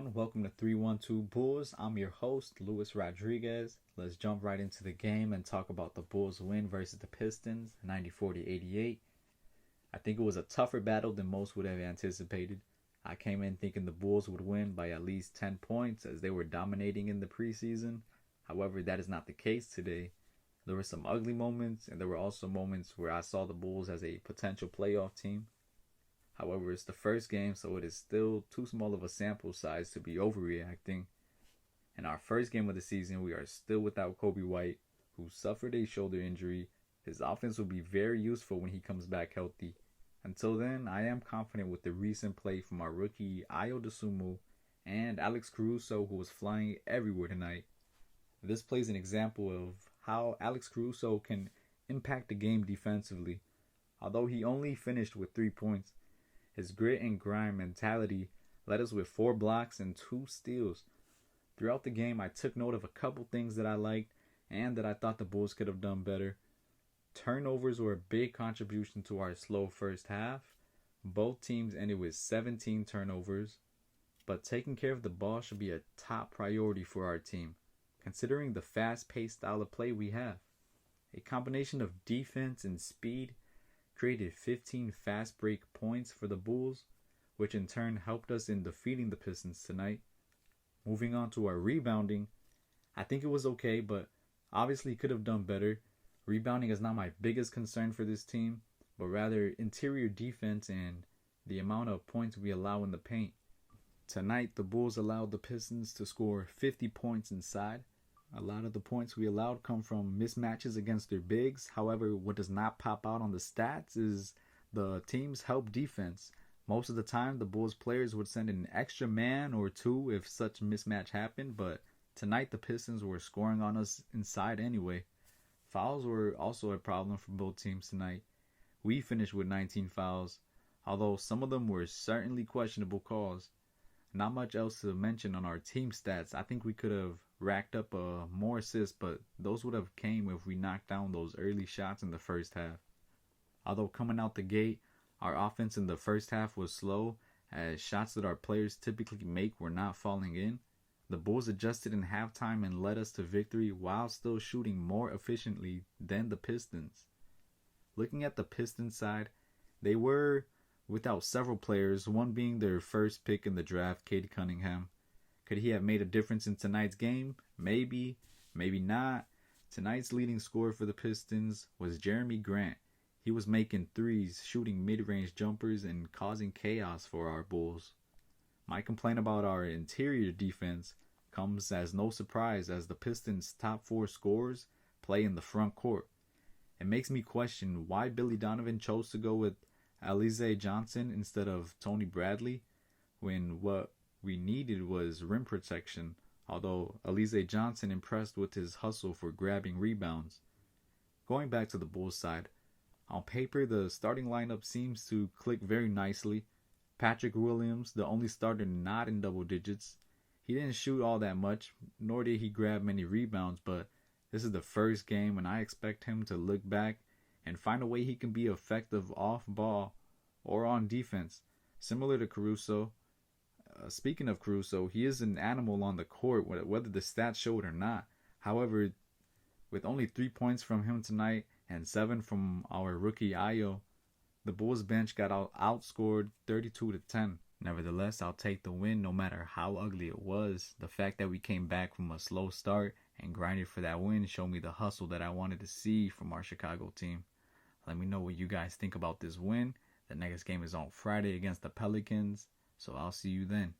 everyone. Welcome to 312 Bulls. I'm your host, Luis Rodriguez. Let's jump right into the game and talk about the Bulls' win versus the Pistons, 94-88. I think it was a tougher battle than most would have anticipated. I came in thinking the Bulls would win by at least 10 points as they were dominating in the preseason. However, that is not the case today. There were some ugly moments, and there were also moments where I saw the Bulls as a potential playoff team. However, it's the first game, so it is still too small of a sample size to be overreacting. In our first game of the season, we are still without Kobe White, who suffered a shoulder injury. His offense will be very useful when he comes back healthy. Until then, I am confident with the recent play from our rookie Ayo Dosunmu and Alex Caruso, who was flying everywhere tonight. This plays an example of how Alex Caruso can impact the game defensively. Although he only finished with 3 points, his grit and grind mentality led us with 4 blocks and 2 steals. Throughout the game, I took note of a couple things that I liked and that I thought the Bulls could have done better. Turnovers were a big contribution to our slow first half. Both teams ended with 17 turnovers, but taking care of the ball should be a top priority for our team, considering the fast-paced style of play we have. A combination of defense and speed created 15 fast break points for the Bulls, which in turn helped us in defeating the Pistons tonight. Moving on to our rebounding, I think it was okay, but obviously could have done better. Rebounding is not my biggest concern for this team, but rather interior defense and the amount of points we allow in the paint. Tonight, the Bulls allowed the Pistons to score 50 points inside. A lot of the points we allowed come from mismatches against their bigs. However, what does not pop out on the stats is the team's help defense. Most of the time, the Bulls players would send an extra man or two if such mismatch happened, but tonight the Pistons were scoring on us inside anyway. Fouls were also a problem for both teams tonight. We finished with 19 fouls, although some of them were certainly questionable calls. Not much else to mention on our team stats. I think we could have racked up more assists, but those would have came if we knocked down those early shots in the first half. Although coming out the gate, our offense in the first half was slow, as shots that our players typically make were not falling in. The Bulls adjusted in halftime and led us to victory while still shooting more efficiently than the Pistons. Looking at the Pistons side, they were without several players, one being their first pick in the draft, Cade Cunningham. Could he have made a difference in tonight's game? Maybe, maybe not. Tonight's leading scorer for the Pistons was Jeremy Grant. He was making threes, shooting mid-range jumpers, and causing chaos for our Bulls. My complaint about our interior defense comes as no surprise as the Pistons' top 4 scorers play in the front court. It makes me question why Billy Donovan chose to go with Alize Johnson instead of Tony Bradley when what we needed was rim protection, although Alize Johnson impressed with his hustle for grabbing rebounds. Going back to the Bulls side, on paper the starting lineup seems to click very nicely. Patrick Williams, the only starter not in double digits. He didn't shoot all that much, nor did he grab many rebounds, but this is the first game and I expect him to look back and find a way he can be effective off ball or on defense, similar to Caruso. Speaking of Caruso, he is an animal on the court, whether the stats show it or not. However, with only 3 points from him tonight and 7 from our rookie Ayo, the Bulls bench got outscored 32-10. Nevertheless, I'll take the win no matter how ugly it was. The fact that we came back from a slow start and grinded for that win showed me the hustle that I wanted to see from our Chicago team. Let me know what you guys think about this win. The next game is on Friday against the Pelicans, so I'll see you then.